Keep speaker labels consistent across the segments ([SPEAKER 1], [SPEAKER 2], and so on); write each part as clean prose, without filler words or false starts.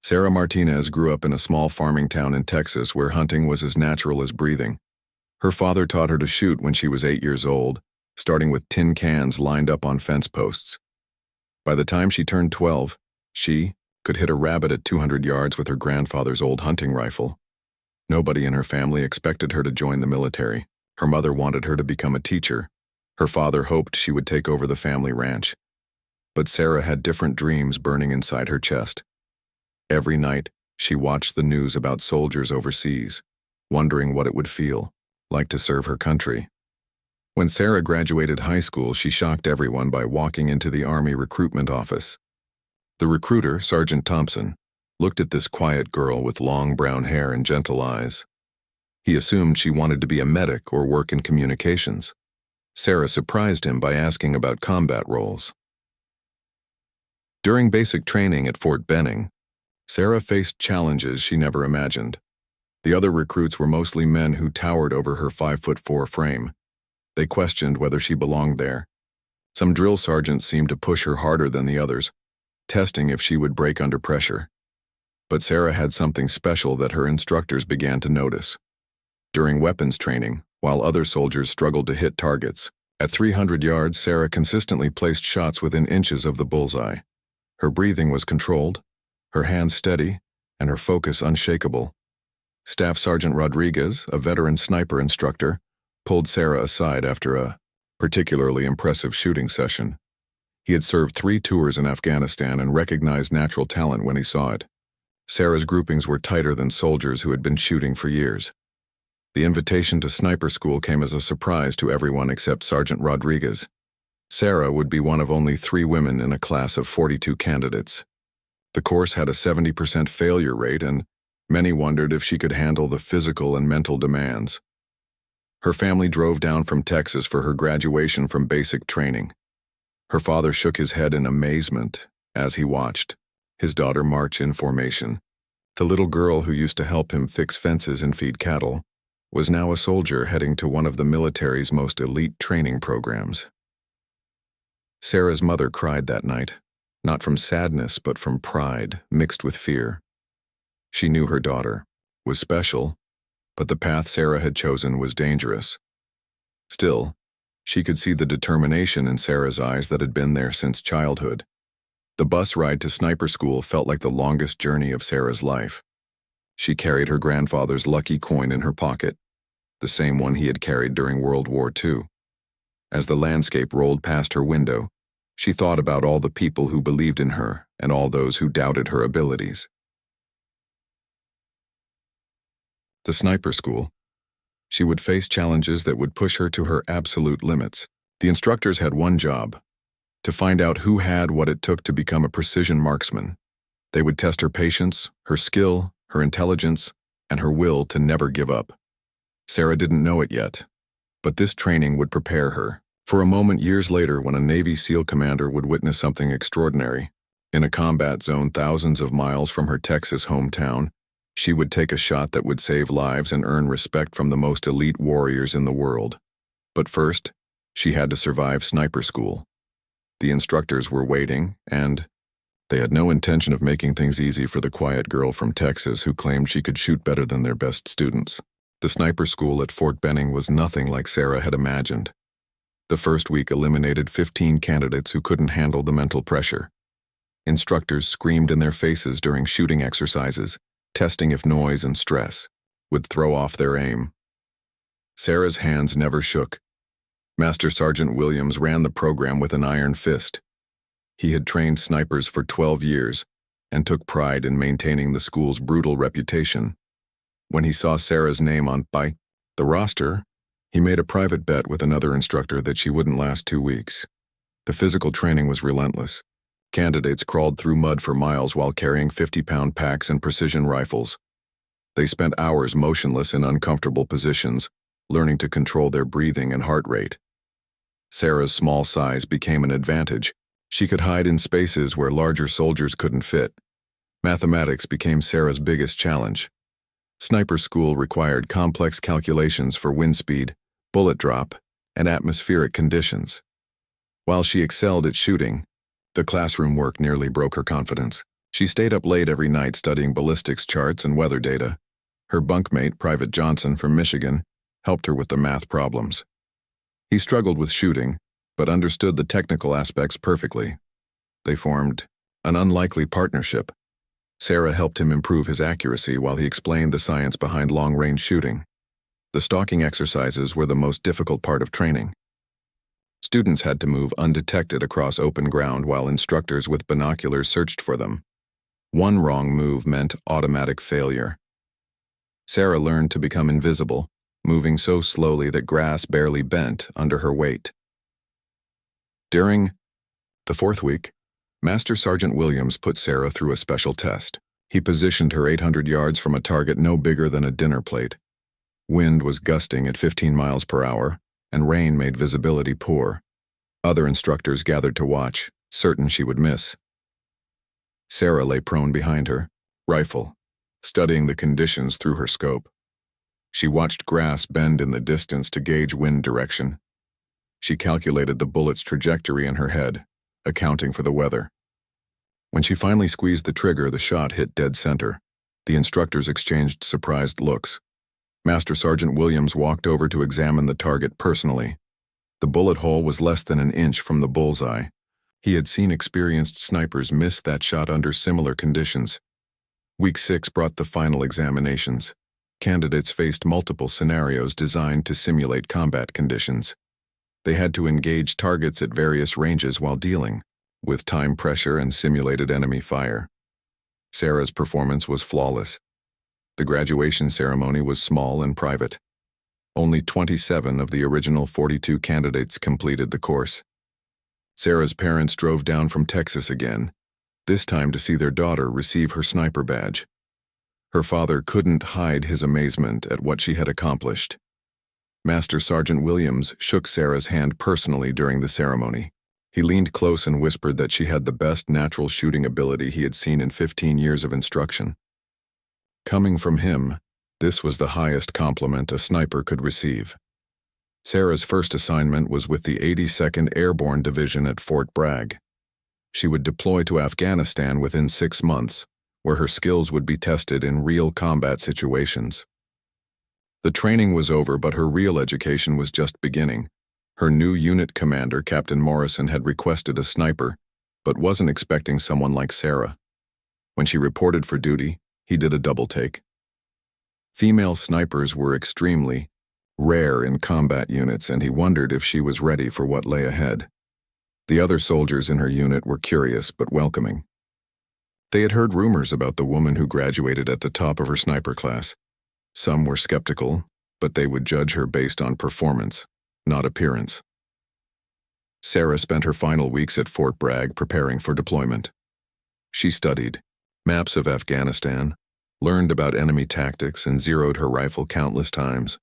[SPEAKER 1] Sarah Martinez grew up in a small farming town in Texas where hunting was as natural as breathing. Her father taught her to shoot when she was 8 years old, starting with tin cans lined up on fence posts. By the time she turned 12, she could hit a rabbit at 200 yards with her grandfather's old hunting rifle. Nobody in her family expected her to join the military. Her mother wanted her to become a teacher. Her father hoped she would take over the family ranch. But Sarah had different dreams burning inside her chest. Every night, she watched the news about soldiers overseas, wondering what it would feel like to serve her country. When Sarah graduated high school, she shocked everyone by walking into the Army recruitment office. The recruiter, Sergeant Thompson, looked at this quiet girl with long brown hair and gentle eyes. He assumed she wanted to be a medic or work in communications. Sarah surprised him by asking about combat roles. During basic training at Fort Benning, Sarah faced challenges she never imagined. The other recruits were mostly men who towered over her 5'4" frame. They questioned whether she belonged there. Some drill sergeants seemed to push her harder than the others, testing if she would break under pressure. But Sarah had something special that her instructors began to notice. During weapons training, while other soldiers struggled to hit targets, at 300 yards, Sarah consistently placed shots within inches of the bullseye. Her breathing was controlled, her hands steady, and her focus unshakable. Staff Sergeant Rodriguez, a veteran sniper instructor, pulled Sarah aside after a particularly impressive shooting session. He had served 3 tours in Afghanistan and recognized natural talent when he saw it. Sarah's groupings were tighter than soldiers who had been shooting for years. The invitation to sniper school came as a surprise to everyone except Sergeant Rodriguez. Sarah would be one of only 3 women in a class of 42 candidates. The course had a 70% failure rate, and many wondered if she could handle the physical and mental demands. Her family drove down from Texas for her graduation from basic training. Her father shook his head in amazement as he watched his daughter march in formation. The little girl who used to help him fix fences and feed cattle was now a soldier heading to one of the military's most elite training programs. Sarah's mother cried that night, not from sadness but from pride mixed with fear. She knew her daughter was special, but the path Sarah had chosen was dangerous. Still, she could see the determination in Sarah's eyes that had been there since childhood. The bus ride to sniper school felt like the longest journey of Sarah's life. She carried her grandfather's lucky coin in her pocket, the same one he had carried during World War II. As the landscape rolled past her window, she thought about all the people who believed in her and all those who doubted her abilities. The sniper school. She would face challenges that would push her to her absolute limits. The instructors had one job: to find out who had what it took to become a precision marksman. They would test her patience, her skill, her intelligence, and her will to never give up. Sarah didn't know it yet, but this training would prepare her for a moment years later when a Navy SEAL commander would witness something extraordinary. In a combat zone thousands of miles from her Texas hometown, she would take a shot that would save lives and earn respect from the most elite warriors in the world. But first, she had to survive sniper school. The instructors were waiting, and they had no intention of making things easy for the quiet girl from Texas who claimed she could shoot better than their best students. The sniper school at Fort Benning was nothing like Sarah had imagined. The first week eliminated 15 candidates who couldn't handle the mental pressure. Instructors screamed in their faces during shooting exercises, testing if noise and stress would throw off their aim. Sarah's hands never shook. Master Sergeant Williams ran the program with an iron fist. He had trained snipers for 12 years and took pride in maintaining the school's brutal reputation. When he saw Sarah's name on the roster, he made a private bet with another instructor that she wouldn't last 2 weeks. The physical training was relentless. Candidates crawled through mud for miles while carrying 50-pound packs and precision rifles. They spent hours motionless in uncomfortable positions, learning to control their breathing and heart rate. Sarah's small size became an advantage. She could hide in spaces where larger soldiers couldn't fit. Mathematics became Sarah's biggest challenge. Sniper school required complex calculations for wind speed, bullet drop, and atmospheric conditions. While she excelled at shooting, the classroom work nearly broke her confidence. She stayed up late every night studying ballistics charts and weather data. Her bunkmate, Private Johnson from Michigan, helped her with the math problems. He struggled with shooting, but understood the technical aspects perfectly. They formed an unlikely partnership. Sarah helped him improve his accuracy while he explained the science behind long-range shooting. The stalking exercises were the most difficult part of training. Students had to move undetected across open ground while instructors with binoculars searched for them. One wrong move meant automatic failure. Sarah learned to become invisible, moving so slowly that grass barely bent under her weight. During the 4th week, Master Sergeant Williams put Sarah through a special test. He positioned her 800 yards from a target no bigger than a dinner plate. Wind was gusting at 15 miles per hour, and rain made visibility poor. Other instructors gathered to watch, certain she would miss. Sarah lay prone behind her, rifle, studying the conditions through her scope. She watched grass bend in the distance to gauge wind direction. She calculated the bullet's trajectory in her head, accounting for the weather. When she finally squeezed the trigger, the shot hit dead center. The instructors exchanged surprised looks. Master Sergeant Williams walked over to examine the target personally. The bullet hole was less than an inch from the bullseye. He had seen experienced snipers miss that shot under similar conditions. Week 6 brought the final examinations. Candidates faced multiple scenarios designed to simulate combat conditions. They had to engage targets at various ranges while dealing with time pressure and simulated enemy fire. Sarah's performance was flawless. The graduation ceremony was small and private. Only 27 of the original 42 candidates completed the course. Sarah's parents drove down from Texas again, this time to see their daughter receive her sniper badge. Her father couldn't hide his amazement at what she had accomplished. Master Sergeant Williams shook Sarah's hand personally during the ceremony. He leaned close and whispered that she had the best natural shooting ability he had seen in 15 years of instruction. Coming from him, this was the highest compliment a sniper could receive. Sarah's first assignment was with the 82nd Airborne Division at Fort Bragg. She would deploy to Afghanistan within 6 months, where her skills would be tested in real combat situations. The training was over, but her real education was just beginning. Her new unit commander, Captain Morrison, had requested a sniper, but wasn't expecting someone like Sarah. When she reported for duty, he did a double take. Female snipers were extremely rare in combat units, and he wondered if she was ready for what lay ahead. The other soldiers in her unit were curious but welcoming. They had heard rumors about the woman who graduated at the top of her sniper class. Some were skeptical, but they would judge her based on performance, not appearance. Sarah spent her final weeks at Fort Bragg preparing for deployment. She studied maps of Afghanistan, learned about enemy tactics, and zeroed her rifle countless times.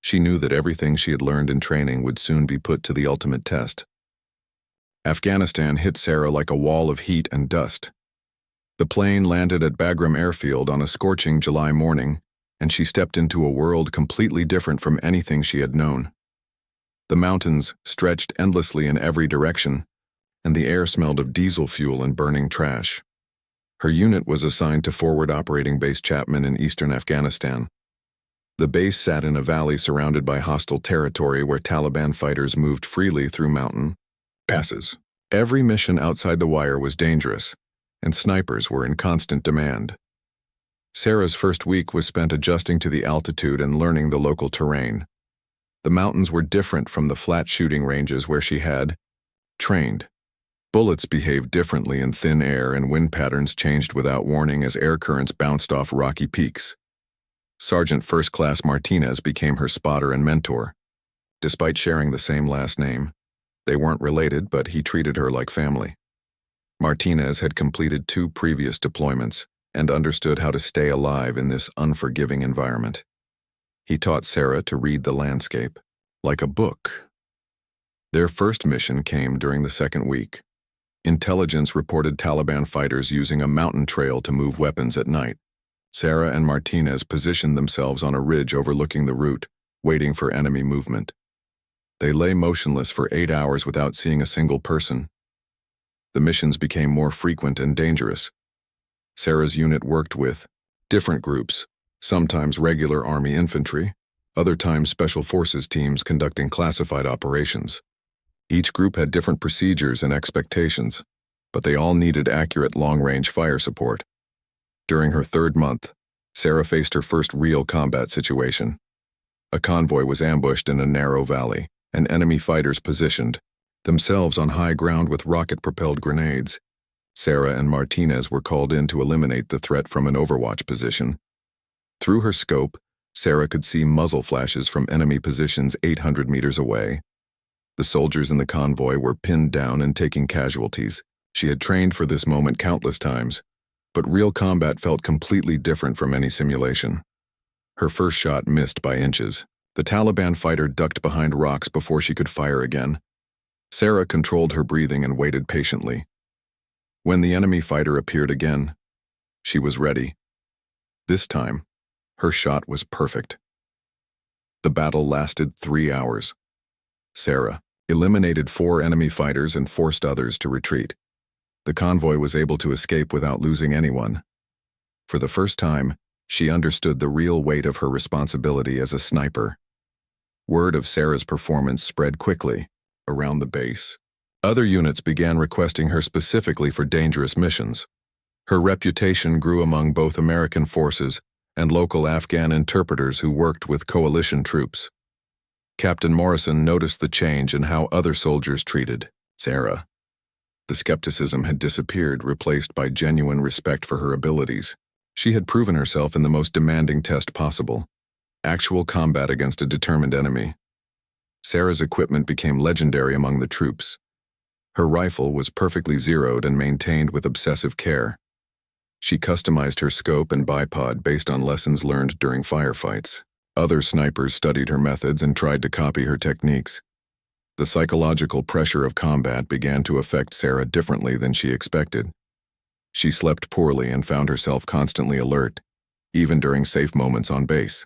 [SPEAKER 1] She knew that everything she had learned in training would soon be put to the ultimate test. Afghanistan hit Sarah like a wall of heat and dust. The plane landed at Bagram Airfield on a scorching July morning, and she stepped into a world completely different from anything she had known. The mountains stretched endlessly in every direction, and the air smelled of diesel fuel and burning trash. Her unit was assigned to Forward Operating Base Chapman in eastern Afghanistan. The base sat in a valley surrounded by hostile territory where Taliban fighters moved freely through mountain passes. Every mission outside the wire was dangerous, and snipers were in constant demand. Sarah's first week was spent adjusting to the altitude and learning the local terrain. The mountains were different from the flat shooting ranges where she had trained. Bullets behaved differently in thin air, and wind patterns changed without warning as air currents bounced off rocky peaks. Sergeant First Class Martinez became her spotter and mentor. Despite sharing the same last name, they weren't related, but he treated her like family. Martinez had completed 2 previous deployments and understood how to stay alive in this unforgiving environment. He taught Sarah to read the landscape like a book. Their first mission came during the 2nd week. Intelligence reported Taliban fighters using a mountain trail to move weapons at night. Sarah and Martinez positioned themselves on a ridge overlooking the route, waiting for enemy movement. They lay motionless for 8 hours without seeing a single person. The missions became more frequent and dangerous. Sarah's unit worked with different groups, sometimes regular Army infantry, other times special forces teams conducting classified operations. Each group had different procedures and expectations, but they all needed accurate long-range fire support. During her 3rd month, Sarah faced her first real combat situation. A convoy was ambushed in a narrow valley, and enemy fighters positioned themselves on high ground with rocket-propelled grenades. Sarah and Martinez were called in to eliminate the threat from an overwatch position. Through her scope, Sarah could see muzzle flashes from enemy positions 800 meters away. The soldiers in the convoy were pinned down and taking casualties. She had trained for this moment countless times, but real combat felt completely different from any simulation. Her first shot missed by inches. The Taliban fighter ducked behind rocks before she could fire again. Sarah controlled her breathing and waited patiently. When the enemy fighter appeared again, she was ready. This time, her shot was perfect. The battle lasted 3 hours. Sarah eliminated 4 enemy fighters and forced others to retreat. The convoy was able to escape without losing anyone. For the first time, she understood the real weight of her responsibility as a sniper. Word of Sarah's performance spread quickly around the base. Other units began requesting her specifically for dangerous missions. Her reputation grew among both American forces and local Afghan interpreters who worked with coalition troops. Captain Morrison noticed the change in how other soldiers treated Sarah. The skepticism had disappeared, replaced by genuine respect for her abilities. She had proven herself in the most demanding test possible: actual combat against a determined enemy. Sarah's equipment became legendary among the troops. Her rifle was perfectly zeroed and maintained with obsessive care. She customized her scope and bipod based on lessons learned during firefights. Other snipers studied her methods and tried to copy her techniques. The psychological pressure of combat began to affect Sarah differently than she expected. She slept poorly and found herself constantly alert, even during safe moments on base.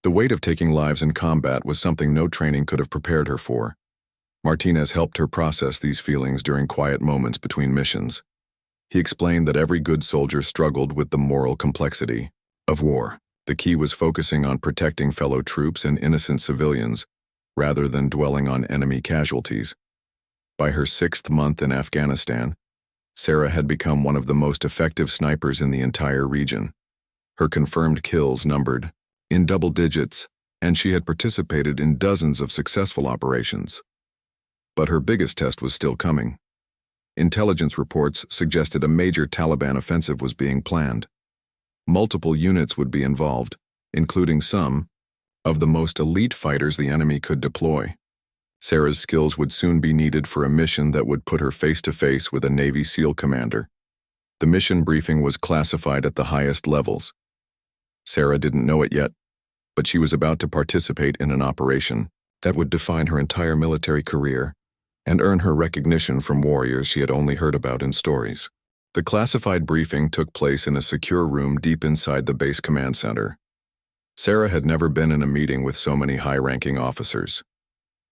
[SPEAKER 1] The weight of taking lives in combat was something no training could have prepared her for. Martinez helped her process these feelings during quiet moments between missions. He explained that every good soldier struggled with the moral complexity of war. The key was focusing on protecting fellow troops and innocent civilians, rather than dwelling on enemy casualties. By her 6th month in Afghanistan, Sarah had become one of the most effective snipers in the entire region. Her confirmed kills numbered in double digits, and she had participated in dozens of successful operations. But her biggest test was still coming. Intelligence reports suggested a major Taliban offensive was being planned. Multiple units would be involved, including some of the most elite fighters the enemy could deploy. Sarah's skills would soon be needed for a mission that would put her face-to-face with a Navy SEAL commander. The mission briefing was classified at the highest levels. Sarah didn't know it yet, but she was about to participate in an operation that would define her entire military career and earn her recognition from warriors she had only heard about in stories. The classified briefing took place in a secure room deep inside the base command center. Sarah had never been in a meeting with so many high-ranking officers.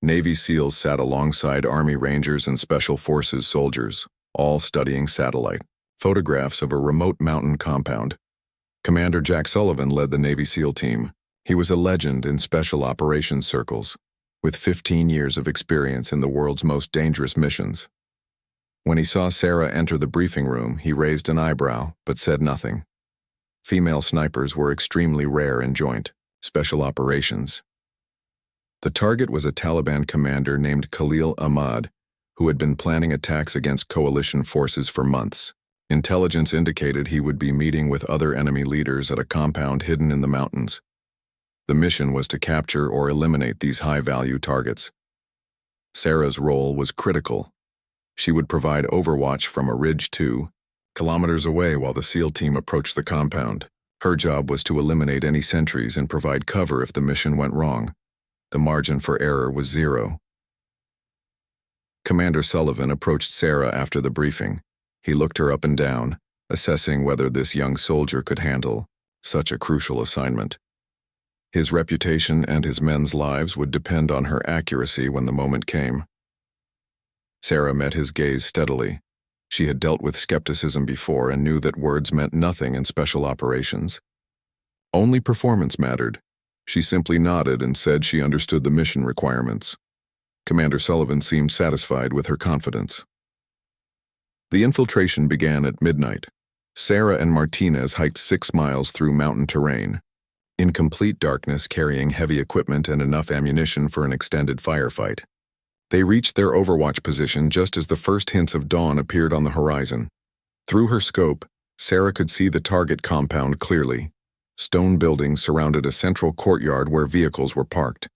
[SPEAKER 1] Navy SEALs sat alongside Army Rangers and Special Forces soldiers, all studying satellite photographs of a remote mountain compound. Commander Jack Sullivan led the Navy SEAL team. He was a legend in special operations circles, with 15 years of experience in the world's most dangerous missions. When he saw Sarah enter the briefing room, he raised an eyebrow, but said nothing. Female snipers were extremely rare in joint special operations. The target was a Taliban commander named Khalil Ahmad, who had been planning attacks against coalition forces for months. Intelligence indicated he would be meeting with other enemy leaders at a compound hidden in the mountains. The mission was to capture or eliminate these high-value targets. Sarah's role was critical. She would provide overwatch from a ridge 2 kilometers away while the SEAL team approached the compound. Her job was to eliminate any sentries and provide cover if the mission went wrong. The margin for error was 0. Commander Sullivan approached Sarah after the briefing. He looked her up and down, assessing whether this young soldier could handle such a crucial assignment. His reputation and his men's lives would depend on her accuracy when the moment came. Sarah met his gaze steadily. She had dealt with skepticism before and knew that words meant nothing in special operations. Only performance mattered. She simply nodded and said she understood the mission requirements. Commander Sullivan seemed satisfied with her confidence. The infiltration began at midnight. Sarah and Martinez hiked 6 miles through mountain terrain, in complete darkness, carrying heavy equipment and enough ammunition for an extended firefight. They reached their overwatch position just as the first hints of dawn appeared on the horizon. Through her scope, Sarah could see the target compound clearly. Stone buildings surrounded a central courtyard where vehicles were parked.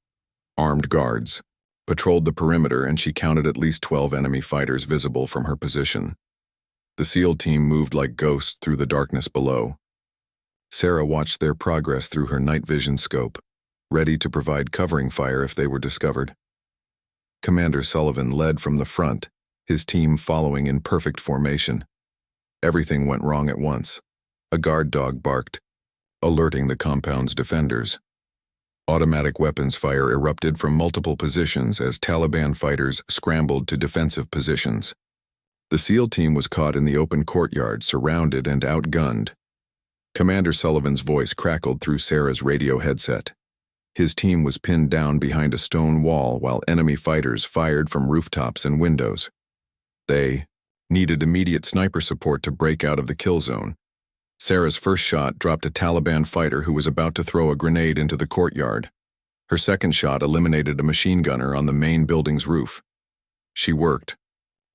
[SPEAKER 1] Armed guards patrolled the perimeter, and she counted at least 12 enemy fighters visible from her position. The SEAL team moved like ghosts through the darkness below. Sarah watched their progress through her night vision scope, ready to provide covering fire if they were discovered. Commander Sullivan led from the front, his team following in perfect formation. Everything went wrong at once. A guard dog barked, alerting the compound's defenders. Automatic weapons fire erupted from multiple positions as Taliban fighters scrambled to defensive positions. The SEAL team was caught in the open courtyard, surrounded and outgunned. Commander Sullivan's voice crackled through Sarah's radio headset. His team was pinned down behind a stone wall while enemy fighters fired from rooftops and windows. They needed immediate sniper support to break out of the kill zone. Sarah's first shot dropped a Taliban fighter who was about to throw a grenade into the courtyard. Her second shot eliminated a machine gunner on the main building's roof. She worked,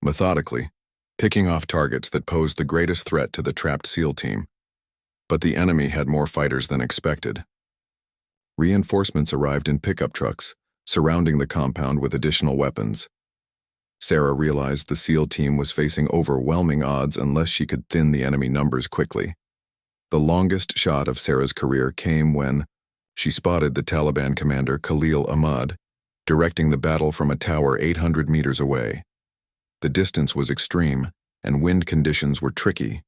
[SPEAKER 1] methodically, picking off targets that posed the greatest threat to the trapped SEAL team. But the enemy had more fighters than expected. Reinforcements arrived in pickup trucks, surrounding the compound with additional weapons. Sarah realized the SEAL team was facing overwhelming odds unless she could thin the enemy numbers quickly. The longest shot of Sarah's career came when she spotted the Taliban commander Khalil Ahmad, directing the battle from a tower 800 meters away. The distance was extreme, and wind conditions were tricky.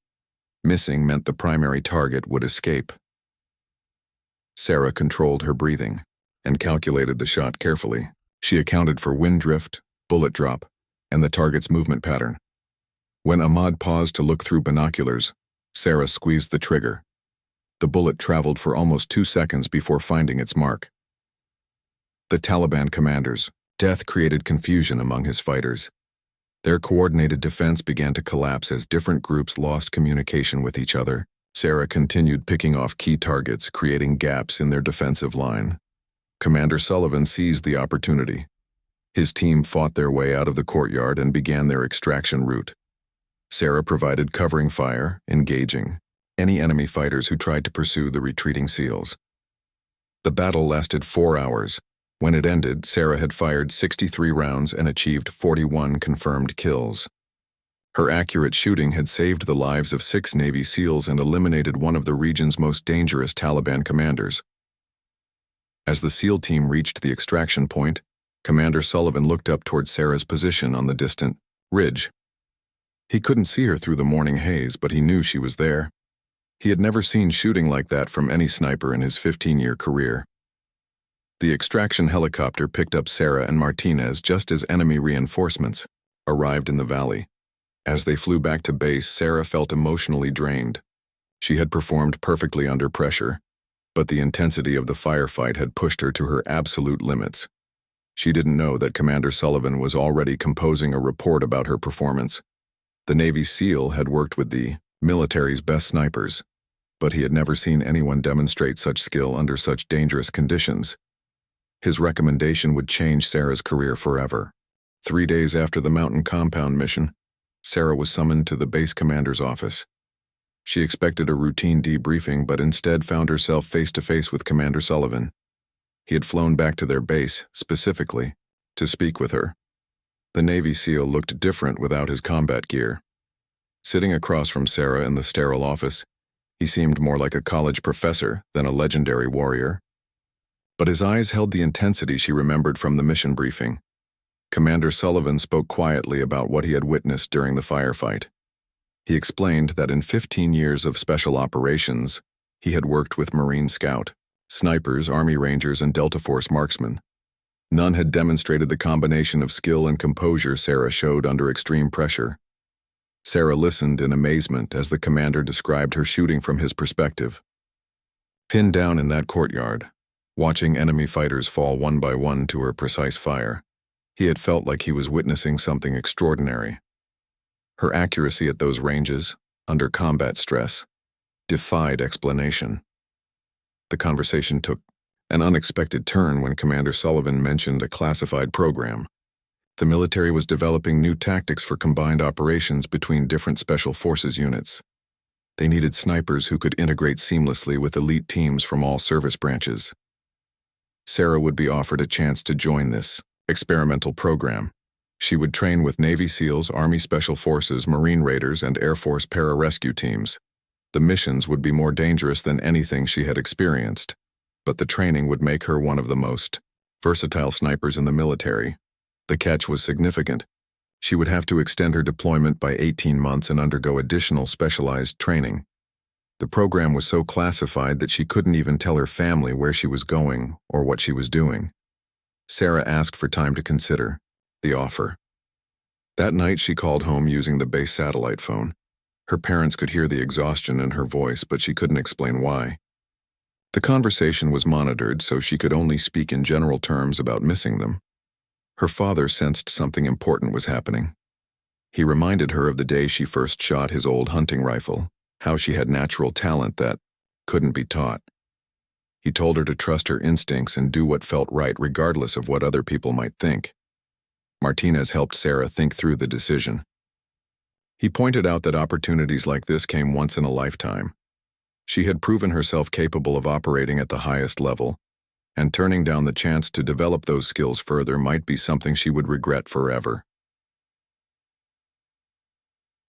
[SPEAKER 1] Missing meant the primary target would escape. Sarah controlled her breathing and calculated the shot carefully. She accounted for wind drift, bullet drop, and the target's movement pattern. When Ahmad paused to look through binoculars, Sarah squeezed the trigger. The bullet traveled for almost 2 seconds before finding its mark. The Taliban commander's death created confusion among his fighters. Their coordinated defense began to collapse as different groups lost communication with each other. Sarah continued picking off key targets, creating gaps in their defensive line. Commander Sullivan seized the opportunity. His team fought their way out of the courtyard and began their extraction route. Sarah provided covering fire, engaging any enemy fighters who tried to pursue the retreating SEALs. The battle lasted 4 hours. When it ended, Sarah had fired 63 rounds and achieved 41 confirmed kills. Her accurate shooting had saved the lives of 6 Navy SEALs and eliminated one of the region's most dangerous Taliban commanders. As the SEAL team reached the extraction point, Commander Sullivan looked up toward Sarah's position on the distant ridge. He couldn't see her through the morning haze, but he knew she was there. He had never seen shooting like that from any sniper in his 15-year career. The extraction helicopter picked up Sarah and Martinez just as enemy reinforcements arrived in the valley. As they flew back to base, Sarah felt emotionally drained. She had performed perfectly under pressure, but the intensity of the firefight had pushed her to her absolute limits. She didn't know that Commander Sullivan was already composing a report about her performance. The Navy SEAL had worked with the military's best snipers, but he had never seen anyone demonstrate such skill under such dangerous conditions. His recommendation would change Sarah's career forever. 3 days after the mountain compound mission, Sarah was summoned to the base commander's office. She expected a routine debriefing, but instead found herself face-to-face with Commander Sullivan. He had flown back to their base, specifically, to speak with her. The Navy SEAL looked different without his combat gear. Sitting across from Sarah in the sterile office, he seemed more like a college professor than a legendary warrior. But his eyes held the intensity she remembered from the mission briefing. Commander Sullivan spoke quietly about what he had witnessed during the firefight. He explained that in 15 years of special operations, he had worked with Marine Scout, snipers, Army Rangers, and Delta Force marksmen. None had demonstrated the combination of skill and composure Sarah showed under extreme pressure. Sarah listened in amazement as the commander described her shooting from his perspective. Pinned down in that courtyard, watching enemy fighters fall one by one to her precise fire, he had felt like he was witnessing something extraordinary. Her accuracy at those ranges, under combat stress, defied explanation. The conversation took an unexpected turn when Commander Sullivan mentioned a classified program. The military was developing new tactics for combined operations between different special forces units. They needed snipers who could integrate seamlessly with elite teams from all service branches. Sarah would be offered a chance to join this experimental program. She would train with Navy SEALs, Army Special Forces, Marine Raiders, and Air Force pararescue teams. The missions would be more dangerous than anything she had experienced, but the training would make her one of the most versatile snipers in the military. The catch was significant. She would have to extend her deployment by 18 months and undergo additional specialized training. The program was so classified that she couldn't even tell her family where she was going or what she was doing. Sarah asked for time to consider the offer. That night she called home using the base satellite phone. Her parents could hear the exhaustion in her voice, but she couldn't explain why. The conversation was monitored, so she could only speak in general terms about missing them. Her father sensed something important was happening. He reminded her of the day she first shot his old hunting rifle, how she had natural talent that couldn't be taught. He told her to trust her instincts and do what felt right regardless of what other people might think. Martinez helped Sarah think through the decision. He pointed out that opportunities like this came once in a lifetime. She had proven herself capable of operating at the highest level, and turning down the chance to develop those skills further might be something she would regret forever.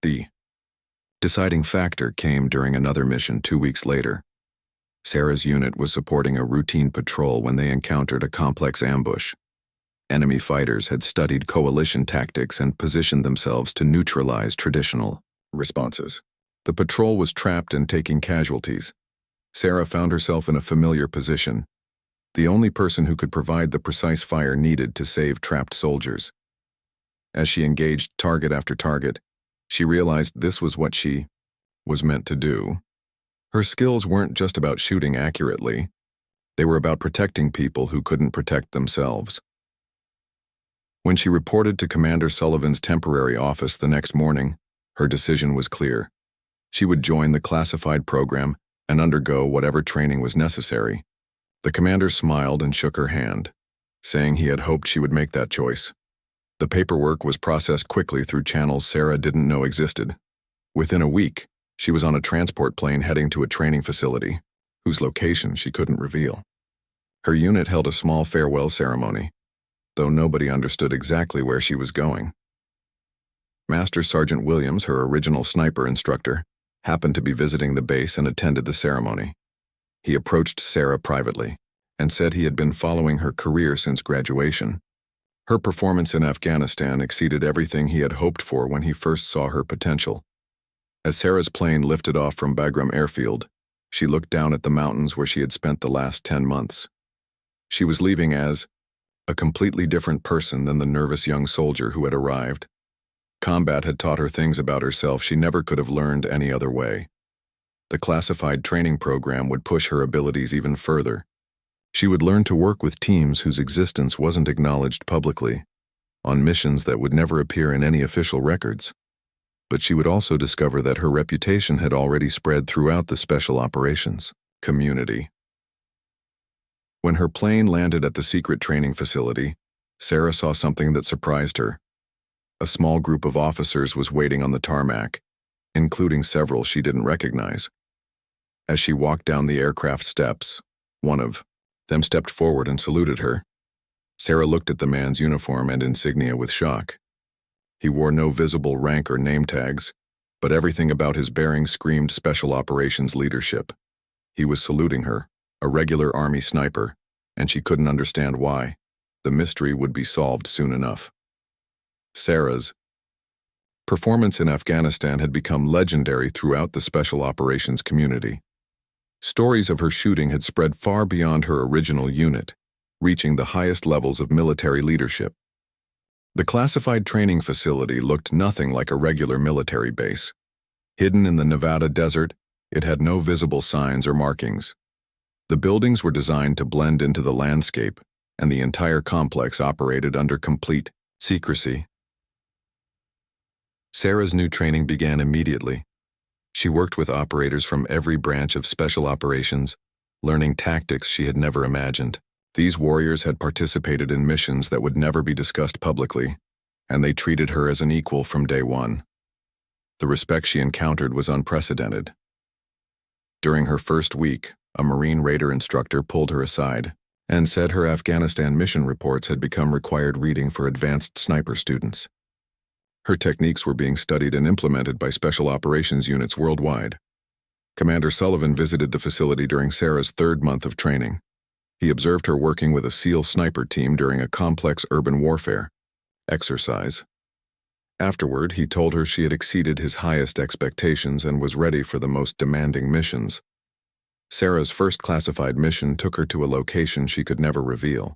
[SPEAKER 1] The deciding factor came during another mission 2 weeks later. Sarah's unit was supporting a routine patrol when they encountered a complex ambush. Enemy fighters had studied coalition tactics and positioned themselves to neutralize traditional responses. The patrol was trapped and taking casualties. Sarah found herself in a familiar position, the only person who could provide the precise fire needed to save trapped soldiers. As she engaged target after target, she realized this was what she was meant to do. Her skills weren't just about shooting accurately. They were about protecting people who couldn't protect themselves. When she reported to Commander Sullivan's temporary office the next morning, her decision was clear. She would join the classified program and undergo whatever training was necessary. The commander smiled and shook her hand, saying he had hoped she would make that choice. The paperwork was processed quickly through channels Sarah didn't know existed. Within a week, she was on a transport plane heading to a training facility, whose location she couldn't reveal. Her unit held a small farewell ceremony, though nobody understood exactly where she was going. Master Sergeant Williams, her original sniper instructor, happened to be visiting the base and attended the ceremony. He approached Sarah privately and said he had been following her career since graduation. Her performance in Afghanistan exceeded everything he had hoped for when he first saw her potential. As Sarah's plane lifted off from Bagram Airfield, she looked down at the mountains where she had spent the last 10 months. She was leaving as a completely different person than the nervous young soldier who had arrived. Combat had taught her things about herself she never could have learned any other way. The classified training program would push her abilities even further. She would learn to work with teams whose existence wasn't acknowledged publicly, on missions that would never appear in any official records. But she would also discover that her reputation had already spread throughout the special operations community. When her plane landed at the secret training facility, Sarah saw something that surprised her. A small group of officers was waiting on the tarmac, including several she didn't recognize. As she walked down the aircraft steps, one of them stepped forward and saluted her. Sarah looked at the man's uniform and insignia with shock. He wore no visible rank or name tags, but everything about his bearing screamed special operations leadership. He was saluting her, a regular Army sniper, and she couldn't understand why. The mystery would be solved soon enough. Sarah's performance in Afghanistan had become legendary throughout the special operations community. Stories of her shooting had spread far beyond her original unit, reaching the highest levels of military leadership. The classified training facility looked nothing like a regular military base. Hidden in the Nevada desert, it had no visible signs or markings. The buildings were designed to blend into the landscape, and the entire complex operated under complete secrecy. Sarah's new training began immediately. She worked with operators from every branch of special operations, learning tactics she had never imagined. These warriors had participated in missions that would never be discussed publicly, and they treated her as an equal from day one. The respect she encountered was unprecedented. During her first week, a Marine Raider instructor pulled her aside and said her Afghanistan mission reports had become required reading for advanced sniper students. Her techniques were being studied and implemented by special operations units worldwide. Commander Sullivan visited the facility during Sarah's third month of training. He observed her working with a SEAL sniper team during a complex urban warfare exercise. Afterward, he told her she had exceeded his highest expectations and was ready for the most demanding missions. Sarah's first classified mission took her to a location she could never reveal.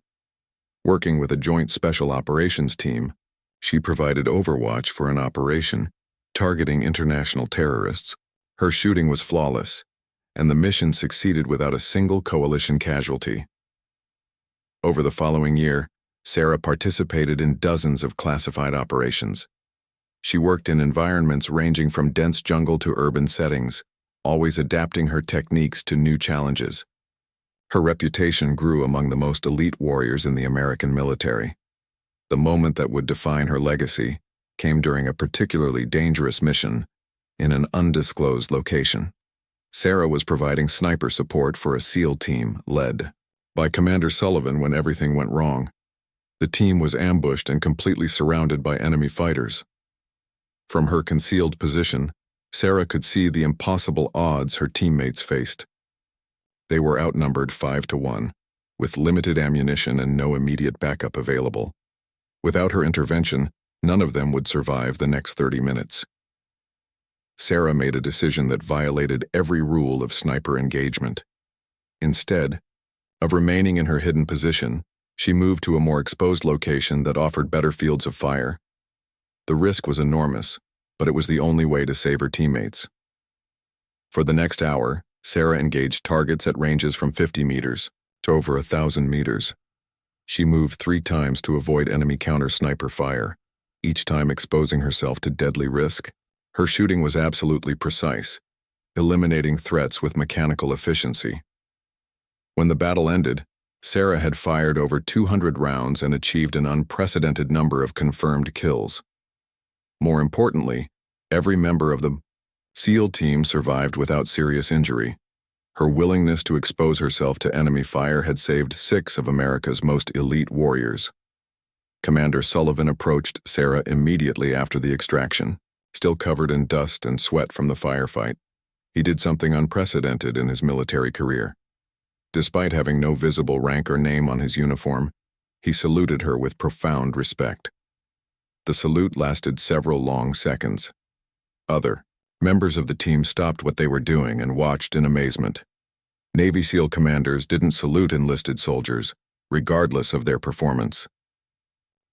[SPEAKER 1] Working with a joint special operations team, she provided overwatch for an operation targeting international terrorists. Her shooting was flawless, and the mission succeeded without a single coalition casualty. Over the following year, Sarah participated in dozens of classified operations. She worked in environments ranging from dense jungle to urban settings, always adapting her techniques to new challenges. Her reputation grew among the most elite warriors in the American military. The moment that would define her legacy came during a particularly dangerous mission in an undisclosed location. Sarah was providing sniper support for a SEAL team led by Commander Sullivan when everything went wrong. The team was ambushed and completely surrounded by enemy fighters. From her concealed position, Sarah could see the impossible odds her teammates faced. They were outnumbered 5-1, with limited ammunition and no immediate backup available. Without her intervention, none of them would survive the next 30 minutes. Sarah made a decision that violated every rule of sniper engagement. Instead of remaining in her hidden position, she moved to a more exposed location that offered better fields of fire. The risk was enormous, but it was the only way to save her teammates. For the next hour, Sarah engaged targets at ranges from 50 meters to over 1,000 meters. She moved 3 times to avoid enemy counter-sniper fire, each time exposing herself to deadly risk. Her shooting was absolutely precise, eliminating threats with mechanical efficiency. When the battle ended, Sarah had fired over 200 rounds and achieved an unprecedented number of confirmed kills. More importantly, every member of the SEAL team survived without serious injury. Her willingness to expose herself to enemy fire had saved 6 of America's most elite warriors. Commander Sullivan approached Sarah immediately after the extraction, still covered in dust and sweat from the firefight. He did something unprecedented in his military career. Despite having no visible rank or name on his uniform, he saluted her with profound respect. The salute lasted several long seconds. Other members of the team stopped what they were doing and watched in amazement. Navy SEAL commanders didn't salute enlisted soldiers, regardless of their performance.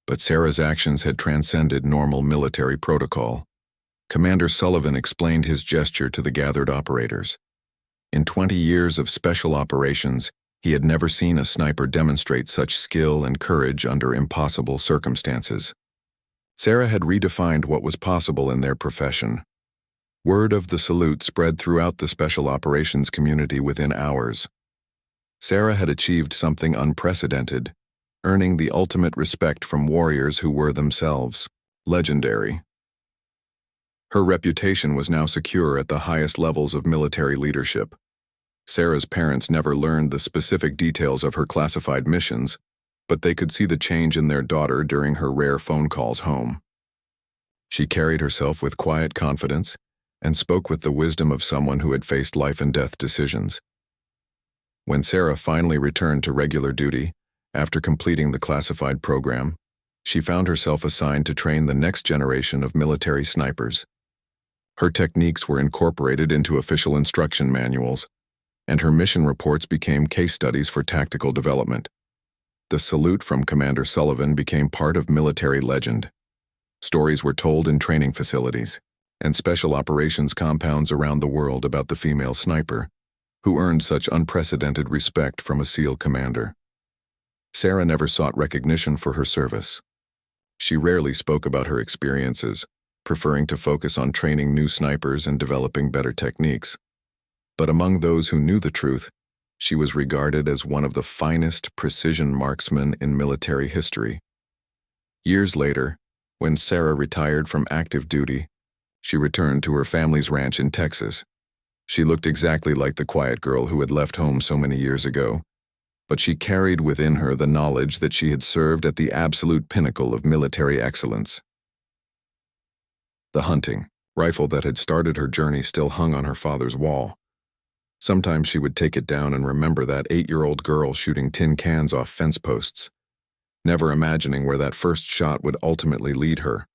[SPEAKER 1] But Sarah's actions had transcended normal military protocol. Commander Sullivan explained his gesture to the gathered operators. In 20 years of special operations, he had never seen a sniper demonstrate such skill and courage under impossible circumstances. Sarah had redefined what was possible in their profession. Word of the salute spread throughout the special operations community within hours. Sarah had achieved something unprecedented, earning the ultimate respect from warriors who were themselves legendary. Her reputation was now secure at the highest levels of military leadership. Sarah's parents never learned the specific details of her classified missions, but they could see the change in their daughter during her rare phone calls home. She carried herself with quiet confidence and spoke with the wisdom of someone who had faced life and death decisions. When Sarah finally returned to regular duty, after completing the classified program, she found herself assigned to train the next generation of military snipers. Her techniques were incorporated into official instruction manuals, and her mission reports became case studies for tactical development. The salute from Commander Sullivan became part of military legend. Stories were told in training facilities and special operations compounds around the world about the female sniper, who earned such unprecedented respect from a SEAL commander. Sarah never sought recognition for her service. She rarely spoke about her experiences, preferring to focus on training new snipers and developing better techniques. But among those who knew the truth, she was regarded as one of the finest precision marksmen in military history. Years later, when Sarah retired from active duty, she returned to her family's ranch in Texas. She looked exactly like the quiet girl who had left home so many years ago, but she carried within her the knowledge that she had served at the absolute pinnacle of military excellence. The hunting rifle that had started her journey still hung on her father's wall. Sometimes she would take it down and remember that 8-year-old girl shooting tin cans off fence posts, never imagining where that first shot would ultimately lead her.